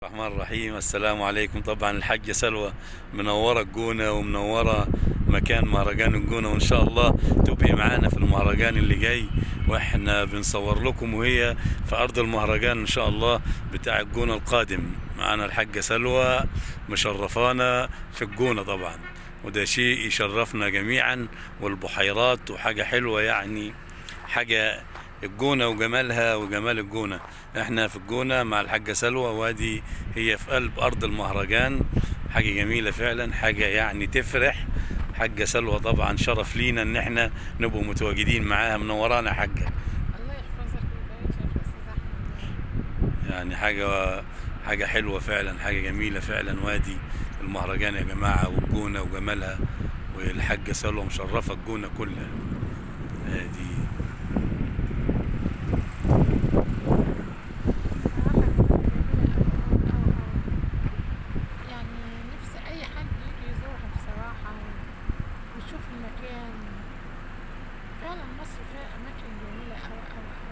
الرحمن الرحيم. السلام عليكم. طبعا الحاجة سلوى منورة الجونة ومنورة مكان مهرجان الجونة، وإن شاء الله تبقي معانا في المهرجان اللي جاي، وإحنا بنصور لكم وهي في أرض المهرجان إن شاء الله بتاع الجونة القادم. معانا الحاجة سلوى مشرفانا في الجونة طبعا، وده شيء يشرفنا جميعا، والبحيرات وحاجة حلوة يعني، حاجة الجونة وجمالها وجمال الجونة. احنا في الجونة مع الحاجة سلوى، وادي هي في قلب ارض المهرجان. حاجة جميلة فعلا، حاجة يعني تفرح. حاجة سلوى طبعا شرف لينا ان احنا نبقوا متواجدين معاها، منورانا حاجة. الله يحفظك ويبارك لك يا استاذ احمد يا رب. يعني حاجة حلوة فعلا، حاجة جميلة فعلا. وادي المهرجان يا جماعة، والجونة وجمالها، والحاجة سلوى مشرفة الجونة كلها. ادي بصراحه جونة جميله قوي قوي قوي قوي، يعني نفسي اي حد يجي يزورها بصراحه ويشوف المكان. فعلا مصر فيها اماكن جميله قوي قوي قوي.